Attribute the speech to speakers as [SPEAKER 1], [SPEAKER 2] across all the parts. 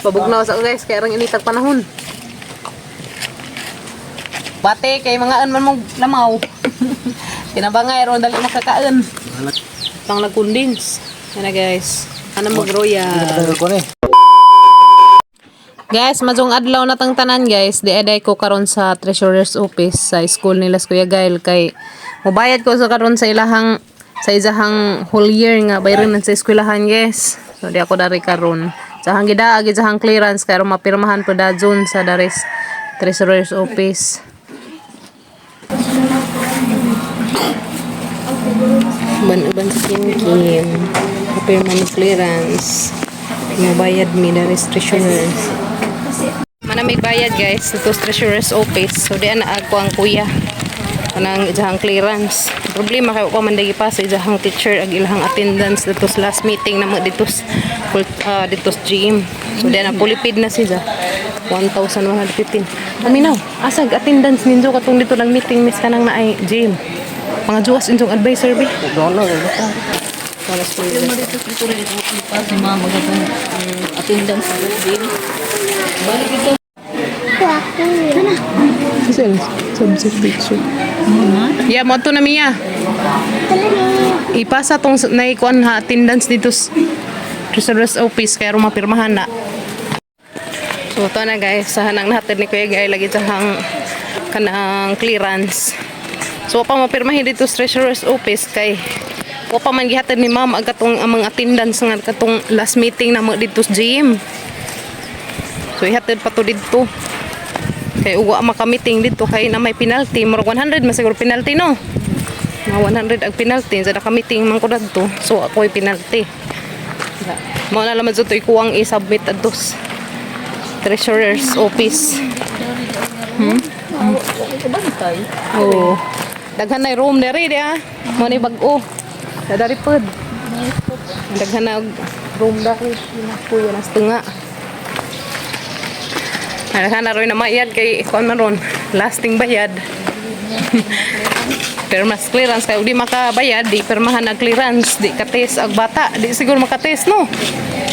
[SPEAKER 1] Pabugnaw sa guys, kaya rang initag panahon. Bate, kay mga man mong lamaw. Kinabangay, ron dali makakaan. Pang nag-condense. Yan na guys. Ano mag-royal. Guys, majong adlaw na tang tanan guys. Di-eday ko karon sa treasurer's office sa school nila sa Kuya Gail. Kay mubayad ko sa karon sa ilahang sa izahang whole year nga bayron sa eskwelahan guys. So di ako dari karon. Sahang gidaag izahang clearance kay mapirmahan po da June sa daris treasurer's office. Uban sa Kim. Mapirmahan clearance. Mubayad mi daris treasurer's. Mana may bayad guys ito treasurer's office. So di ana ako ang kuya. Kanang ijahang clearance. Problema kay ko man dagi pa sa ijahang teacher ag ilahang attendance ditos last meeting na mo ditos gym. So di na pulipid na siya. 1,115. Aminaw, asag attendance ninyo katong dito lang meeting miss kanang naay gym. Mga juwas inyong advisor bi.
[SPEAKER 2] Dollar ba?
[SPEAKER 1] Para sa
[SPEAKER 2] yung dito dito rin pa si mama gatong attendance sa gym. Balik ito.
[SPEAKER 1] Subject picture. Yeah, mo to na Mia. Ipasa tong naikuan ha attendance dito sa treasurer's office kaya mapirmahan na. So to na guys, sahanang natin ni Kuya Gail lagi sahang kanang clearance. So pa mapirmahin dito sa treasurer's office kay wa pa man gihatid ni ma'am ang katong amang attendance nga katong last meeting na mo dito sa gym. So ihatid pa to dito. Kay uwa maka-meeting dito kay na may penalty. Murag 100 masiguro penalty no. Na 100 ang penalty sa naka-meeting man ko dadto. So ako'y penalty. Mao na lamang dito ikuwang i-submit adtos treasurer's office. Oh. Daghan na room dere dia. Mo ni bag-o. Dari pod. Daghan na room dere kuya na tunga. Ana ron na mayad kay kon man ron lasting bayad. Pero mas clearance kay di makabayad di permahan ang clearance di ka-test ag bata di siguro maka-test no.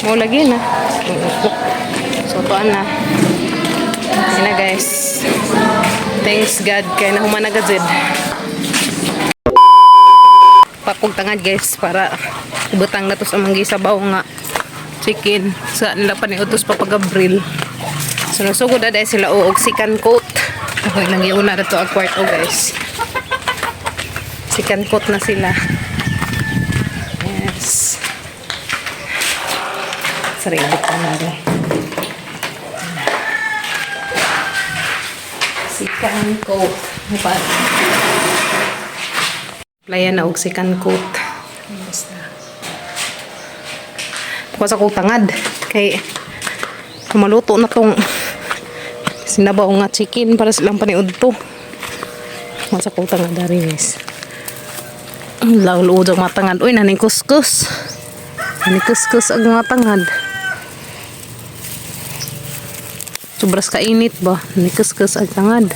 [SPEAKER 1] Mo lagi na. So to na. Ina guys. Thanks God kay nahuman na gazed. Pakog tangad guys para ibutang na to sa manggi sabaw nga chicken sa nila pa ni utos papagabril. So nasugod na dahil sila og second coat. Okay lang yung una na ito ang kwarto guys. Second coat na sila. Yes. Sarili pa na rin. Second coat. Playa na og second coat. Kuha sa kong tangad. Kay maluto na tong sinabaw nga chicken para silang paniud to. Masa kong tangad dari guys. Laul-uod ang mga tangad. Uy, naning kuskus. Naning kuskus ang mga tangad. Sobras kainit ba? Naning kuskus ang tangad.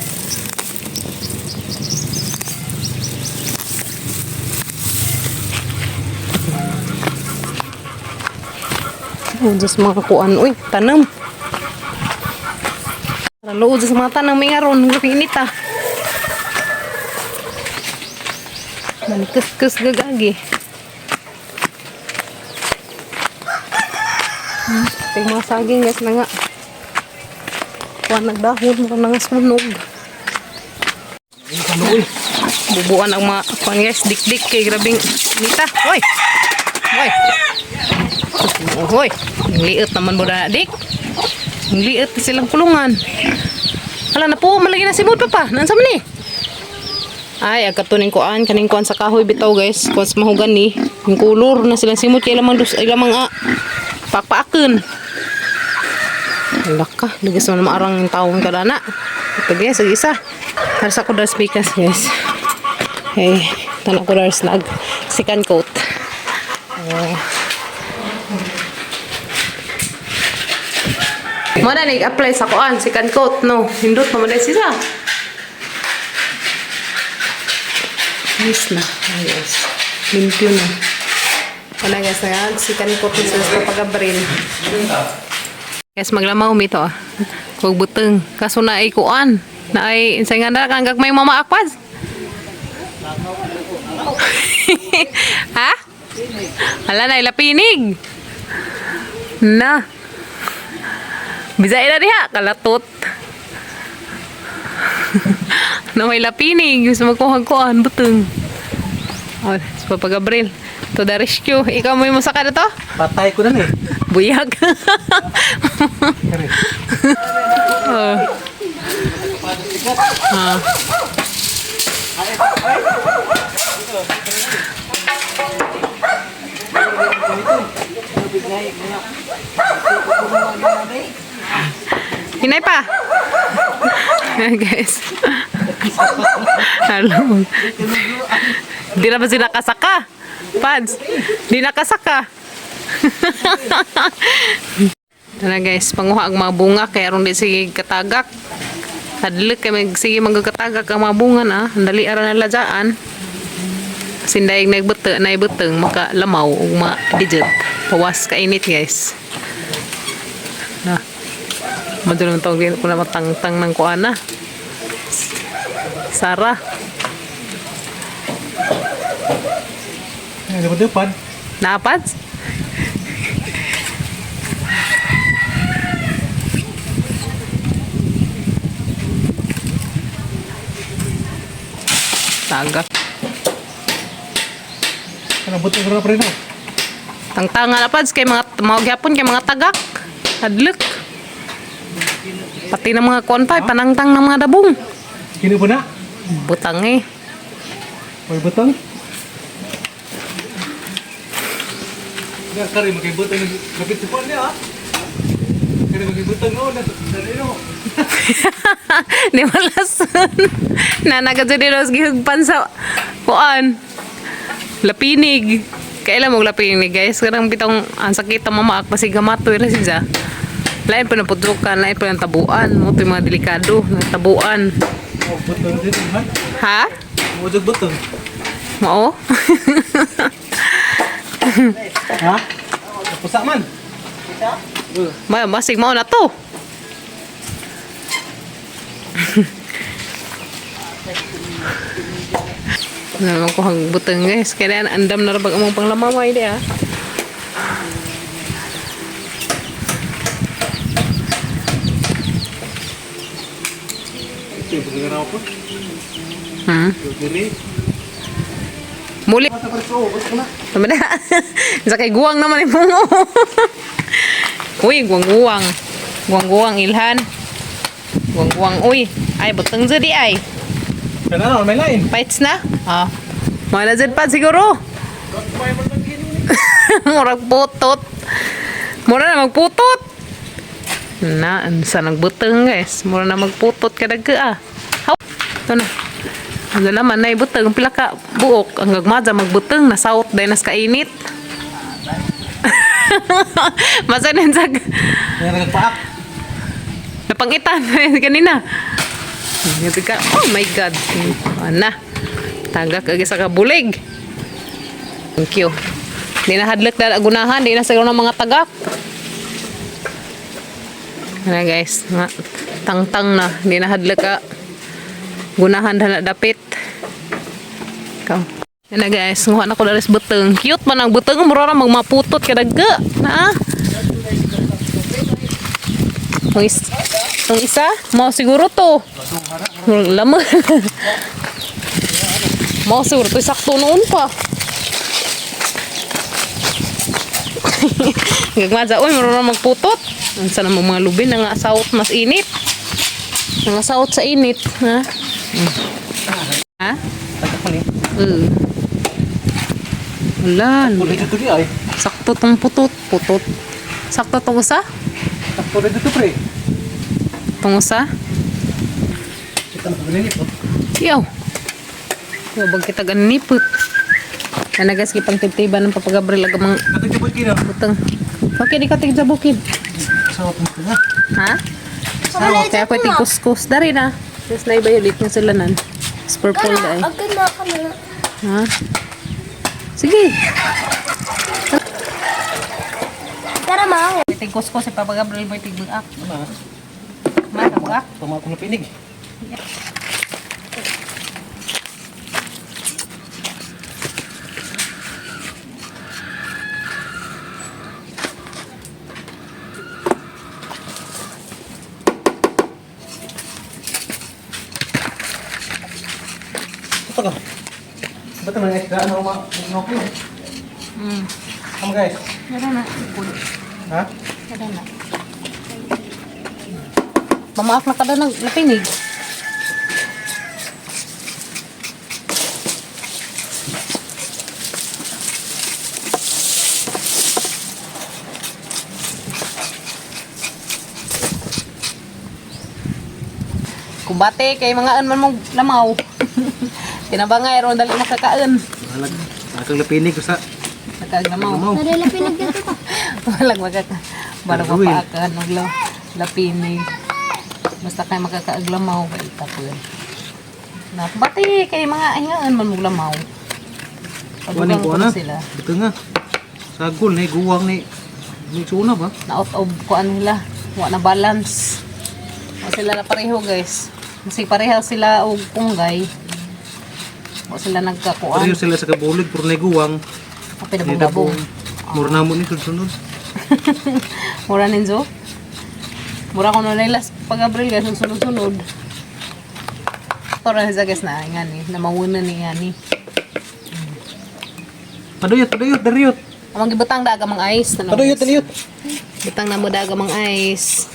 [SPEAKER 1] Oh, just mga kuan. Uy, tanam. Lalu sa mga tanang may ngaron, init ah. Manikus-kus gagagi. Ito mga saging guys na nga. Kuha nagdahon, mga nangasunog. Bubuan ang mga kuhan guys, dik-dik kay grabing nita. Hoy! Hoy! Hoy! Liit naman mo na dik. Liit silang kulungan. Hala na po, malagi na simod pa. Nansa man ni? Ay, agkatuning kuan, kaning kuan sa kahoy bitaw guys. Kuan sa mahugan ni. Yung kulor na silang simod kay lamang pakpaaken. Hala ka, lagis mo na maarang yung taong kadana. Ito guys, isa. Harsa ko dar speakers guys. Hey, tanak ko dar slag. Second coat. Oh. Mana nih apply sa kuan second coat no hindot pa man siya. Yes na. Yes. Limpyo na. Wala guys na second coat sa pagabril. Guys, maglamaw mito ah. Kung buteng. Kaso na ay kuan. Na ay insay nga na kang may mama akpas. Ha? Hala na ilapinig. Na. Bisay na diha kalatot. Na may lapinig. Gusto magkuhang kuan buteng. Oh, sa Gabriel. To the rescue. Ikaw mo yung masaka na to?
[SPEAKER 3] Patay ko na eh.
[SPEAKER 1] Buyag. Oh. Ah. Hinay pa. Guys. Halo. Di na ba sila kasaka? Pads, di nakasaka. Tara guys, panguha ang mga bunga kaya ron di sige katagak. Hadlek kay sige magkatagak ang mga bunga na. Andali ara na lajaan. Sindaig nagbete na ibeteng maka lamaw ug ma-digit. Pawas ka init guys. Na. Madulong tawag din ko na matangtang ng kuana. Sarah.
[SPEAKER 3] Ano ba depan?
[SPEAKER 1] Napads? Tagak.
[SPEAKER 3] Ano buto ko na pre no?
[SPEAKER 1] Tangtangan na pads kay mga gyapon kay mga tagak. Hadlek. Pati na mga konpay panangtang ng mga dabong.
[SPEAKER 3] Kini po na?
[SPEAKER 1] Butang eh.
[SPEAKER 3] May butang? Kari makibutang kapit sa niya ah. Kari makibutang no dali no.
[SPEAKER 1] Di malason. Nanagad sa dinos gihugpan sa kuan. Lapinig. Kailan mo lapinig guys? Karang bitong ang sakit ang mamaak pasigamato ira siya. Lain pa na putukan, lain pa na tabuan. Mo yung mga delikado na tabuan.
[SPEAKER 3] Oh, butang din ha?
[SPEAKER 1] Ha?
[SPEAKER 3] Mo jud butang.
[SPEAKER 1] Mao?
[SPEAKER 3] Ha? Pusa man.
[SPEAKER 1] Masig mao na to. Naman ko hang buteng guys. Kaya andam na rabag among panglamamay di ah.
[SPEAKER 3] Ito bukan raw po. Diri.
[SPEAKER 1] Muli.
[SPEAKER 3] Mata perso, buto na.
[SPEAKER 1] Tama na. Sa kay guwang naman yung pungo. Uy, guwang-guwang. Guwang-guwang ilhan. Guwang-guwang. Uy, ay buteng sa di ay.
[SPEAKER 3] Kana may lain.
[SPEAKER 1] Fights na? Ah. Mga na pa siguro. Murag putot. Mura na magputot. Na, sa nagbuteng guys. Mura na magputot kadagka ah. Haw. Ito na. Ano naman na ibuteng. Pila ka buok. Ang gagmadza magbuteng. Nasaot dahil nas kainit. Masanin sa...
[SPEAKER 3] May nagpaak.
[SPEAKER 1] Napangitan. Kanina. Oh my God. Ana. Tagak agi sa kabulig. Thank you. Di na hadlek na gunahan. Di na siguro ng mga tagak. Ano guys. Tang-tang na. Di na hadlek ka. Gunahan na dapit. Ikaw. Yan na guys. Nguha na ko dalis buteng. Cute man ang buteng. Mura na magmaputot kadagga. Na Itong isa, mau siguro to. Lama. Mau siguro to sakto noon pa. Gagmaza, uy, marunong magputot. Ang sana mga lubin na nga saot mas init. Nga saot sa init, ha? Ha?
[SPEAKER 3] Tatak man eh.
[SPEAKER 1] Wala.
[SPEAKER 3] Pwede dito di ay.
[SPEAKER 1] Sakto tong putot. Sakto tong usa?
[SPEAKER 3] Pwede dito pre.
[SPEAKER 1] Tong usa?
[SPEAKER 3] Kita na paglinip po.
[SPEAKER 1] Yaw. Yaw, bag kita ganipot. Nanagas kipang tibtiban ng papagabril agamang
[SPEAKER 3] Katagkabot kina.
[SPEAKER 1] butang. Okay, di ka tigja bukid.
[SPEAKER 3] Sa po na.
[SPEAKER 1] Ha? Sawa, kaya ko tigkuskus. Dari na. Tapos naibayolit ng sulanan. It's purple dahil.
[SPEAKER 4] Agad na ka na.
[SPEAKER 1] Ha? Sige.
[SPEAKER 4] Tara, ma.
[SPEAKER 1] Biting kuskus, ipapagabril, biting bugak.
[SPEAKER 3] Ano?
[SPEAKER 1] Mata bugak.
[SPEAKER 3] Tama akong napinig. Ito ka. Ba't naman guys? Gaan ako mag-knock yun. Come guys.
[SPEAKER 1] Ada na. Ikul.
[SPEAKER 3] Ha?
[SPEAKER 1] Ada na. Mamaak na kada ng lapinig. Kumbate kay mga an man mong lamaw. Tinabangay ron dali makakaan.
[SPEAKER 3] Malag. Akang napinig ko sa
[SPEAKER 1] Nakaglamaw.
[SPEAKER 3] lamaw.
[SPEAKER 2] Nadala pinagyan ko.
[SPEAKER 1] Walang makaka. Barang
[SPEAKER 3] Gagawin.
[SPEAKER 1] mapaakan lapinig. Basta kay makakaaglamaw kay tapon. Na kumbate kay mga ayan man mong lamaw.
[SPEAKER 3] Kuhanin ko na.
[SPEAKER 1] sila.
[SPEAKER 3] Ito nga. Sagol na guwang ni. Ni suna ba?
[SPEAKER 1] Na out of kuan nila. Wa na balance. O sila na pareho guys. Kasi pareha sila og punggay. O sila nagkakuan.
[SPEAKER 3] Pareho sila sa kabulig puro na guwang.
[SPEAKER 1] Kapit na bong
[SPEAKER 3] Mura na mo ni sunod-sunod.
[SPEAKER 1] Mura ninjo. Mura ko na nila pag-abril guys. Sunod-sunod. Para sa guys na nga ni. Na mawuna ni nga ni.
[SPEAKER 3] Paduyot, dariyot.
[SPEAKER 1] Amang gibutang daga mang ice.
[SPEAKER 3] Paduyot.
[SPEAKER 1] Butang na mo daga mang ice.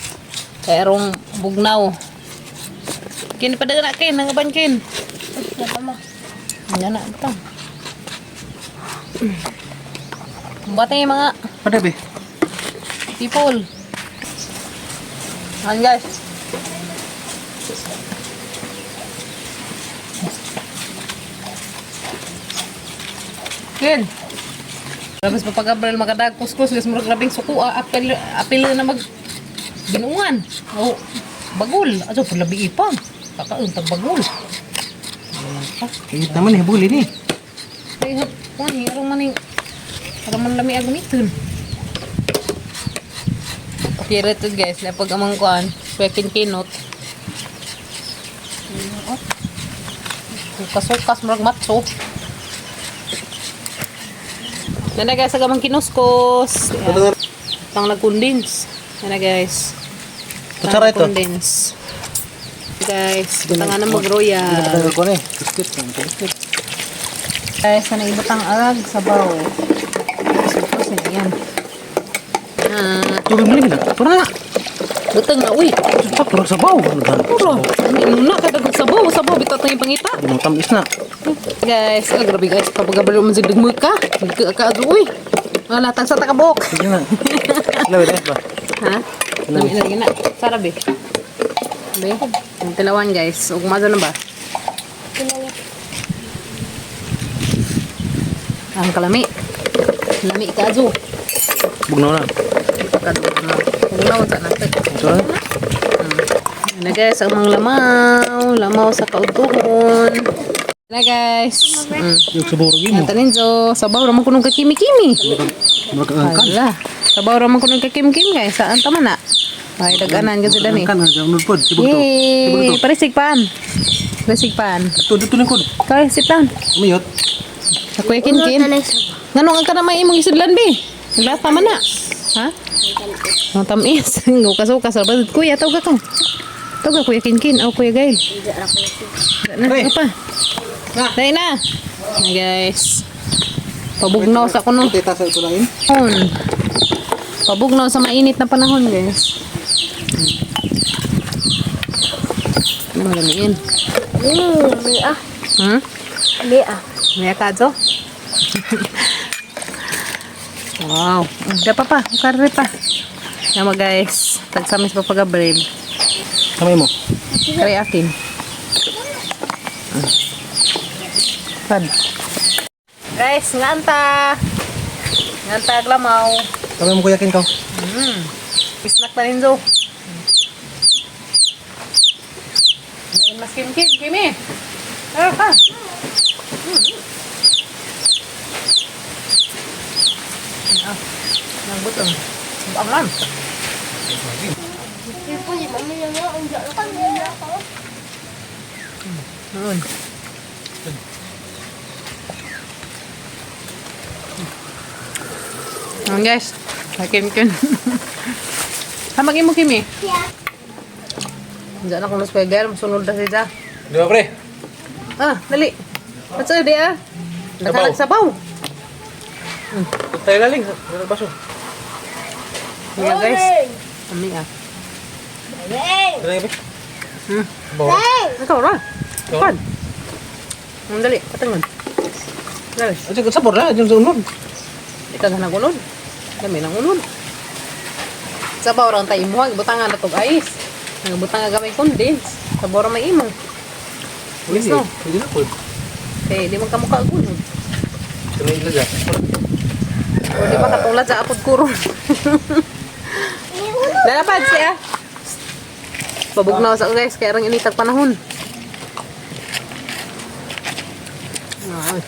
[SPEAKER 1] Kaya rong bugnaw. Kin pa daga na kin. Nangaban kin. Yan na. Butang. Bata yung mga
[SPEAKER 3] Padabi.
[SPEAKER 1] people. Ayan guys. Kin. Labas pa pag-abril magadag kuskus guys murag labing suku apil na mag binungan. O bagul. Aso pud labi ipang. Kakauntag bagul.
[SPEAKER 3] Kahit naman hibuli ni.
[SPEAKER 1] Ay hap kuan arong maning arong man lami agamiton. Okay, reto guys, na pag amang kuan, pekin kinot. Kasukas murag matso. Nana guys, agamang kinuskos. Tang nagkondens. Nana guys.
[SPEAKER 3] Kutsara ito?
[SPEAKER 1] Nagkondens. Guys, tangan na mag-royal.
[SPEAKER 3] Padagal ko ni. Biscuit.
[SPEAKER 1] Guys, sana ibutang ag sabaw. Kuskus na yan.
[SPEAKER 3] Tubig mo na. Pura.
[SPEAKER 1] Butang na, uy.
[SPEAKER 3] Sa pura sabaw.
[SPEAKER 1] Puro. Ano na, kadagot sabaw. Sabaw, bitat na yung pangita.
[SPEAKER 3] Tamis na.
[SPEAKER 1] Guys, grabe guys. Kapag-abalo mo sigdag mo ka. Ka-ag, uy. Latang sa takabok.
[SPEAKER 3] Sige na. Lawi na ba?
[SPEAKER 1] Ha? Lami na rin na. Sarap eh. Be, yung tilawan guys. O kumaza na ba? Ang kalami. Lami ka, Azu.
[SPEAKER 3] Bugnaw na.
[SPEAKER 1] Bugnaw sa natin.
[SPEAKER 3] Ito na.
[SPEAKER 1] Yan na guys, ang mga lamaw. Lamaw sa kautuhon. Yan na guys.
[SPEAKER 3] Yung saburo mo.
[SPEAKER 1] Yan taninzo. Sabaw naman ko nung kakimi-kimi.
[SPEAKER 3] Magkaangkan.
[SPEAKER 1] Hala. Sabaw naman ko nung kakimi-kimi guys. Saan tama na? Ay, daganan kasi dani.
[SPEAKER 3] Magkaangkan. Jangan pod. Sibog to.
[SPEAKER 1] Yay! Parisig pan. Parisig pan.
[SPEAKER 3] Dito na kod.
[SPEAKER 1] Parisig pan.
[SPEAKER 3] Umayot.
[SPEAKER 1] Sa kuya kin-kin. Nganong ang ka na may imong isudlan be? Naglahat naman na. Ha? Ang tamis. Gukas-ukas. Kuya, tawag ka. Tawag ka, kuya kin-kin. O, kuya Gail.
[SPEAKER 3] Pre.
[SPEAKER 1] Ano pa? Dahil na. Na guys. Pabugnaw sa kuno.
[SPEAKER 3] Tita sa ito lang.
[SPEAKER 1] Pabugnaw sa mainit na panahon guys. Ano malamiin?
[SPEAKER 2] Mia.
[SPEAKER 1] Hmm?
[SPEAKER 2] Mia.
[SPEAKER 1] May akadzo? Wow. Ada pa pa. Karre pa. Nama guys. Tagsamis pa pag-abril.
[SPEAKER 3] Kamay mo.
[SPEAKER 1] Kari akin. Pad. Guys, nganta. Nganta aglamaw.
[SPEAKER 3] Kamay mo kuyakin ka.
[SPEAKER 1] Pisnak pa rin zo. Nain mas kim-kim. Kimi. Tara pa. Nagbutong. Aman. Nun. Ayan guys. Hakim-kim. Hamagin mo Kimi. Diyan ako nas pegal, masunod na siya.
[SPEAKER 3] Di ba, pre?
[SPEAKER 1] Ah, dali. What's up, dia? Nakalag sabaw.
[SPEAKER 3] Tayo laling. Sa baso.
[SPEAKER 1] Iya guys. Ami ah.
[SPEAKER 3] Ano yung pre? Bawa.
[SPEAKER 1] Ikaw ra.
[SPEAKER 3] Ikaw?
[SPEAKER 1] Pan. Dali, patangan. Dali.
[SPEAKER 3] At yung sabor na. Yung sa unod.
[SPEAKER 1] Ikaw na nagulod. Dami nang ulod. Sabaw ra tayo mo, butang na tog ice. Nagbutang nga gamay condense. Sabaw ra may imo. Yes, no?
[SPEAKER 3] Hindi na po.
[SPEAKER 1] Eh, di man ka mukha gulod.
[SPEAKER 3] Ito na ilaga.
[SPEAKER 1] O di ba katulad sa apod kurong. Lalapad siya. Pabugnaw sa guys, kaya rang initag panahon. Ay.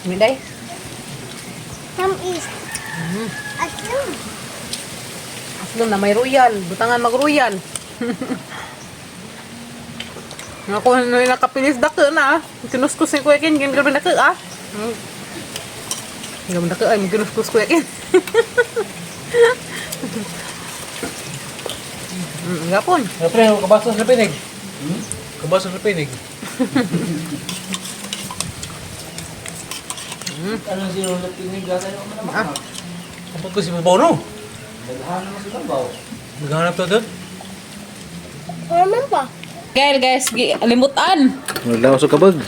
[SPEAKER 1] Miday. Aslom na may royal. Butangan mag-royal. Ako na nakapilis dako na. Kinuskus ni Kuya Ken. Gano'n dako ah. Gano'n dako ay. Kinuskus Kuya Ken. Gapon.
[SPEAKER 3] Pre, kabaso sa pinig. Kabaso sa pinig. Ano sila na pinig? Kapag ko si Babaw, no? Naghahanap to doon?
[SPEAKER 1] Gail guys, limutan.
[SPEAKER 3] Naglawas sa kabag.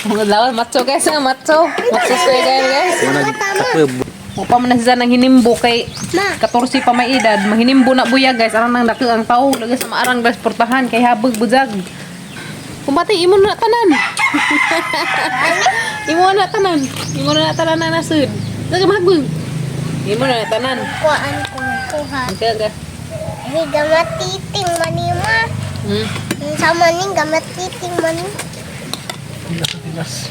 [SPEAKER 1] Mga lawan, macho guys ha, macho. Macho sa'yo Gail guys.
[SPEAKER 3] Nagtakwib.
[SPEAKER 1] Upa mo na siya ng hinimbo kay 14 pa may edad. Mahinimbo na buya guys. Arang nang dako ang tao. Lagay sa maarang guys, portahan. Kay habag bujag. Kumati, imo na tanan. Imo na tanan. Imo na tanan na nasud. Lagay magbug. Imo na tanan.
[SPEAKER 4] Kuhaan kong kuha.
[SPEAKER 1] Okay ga.
[SPEAKER 4] Ay, gamat titing manima. Sa maning gamat titing maning.
[SPEAKER 3] Tinas sa tinas.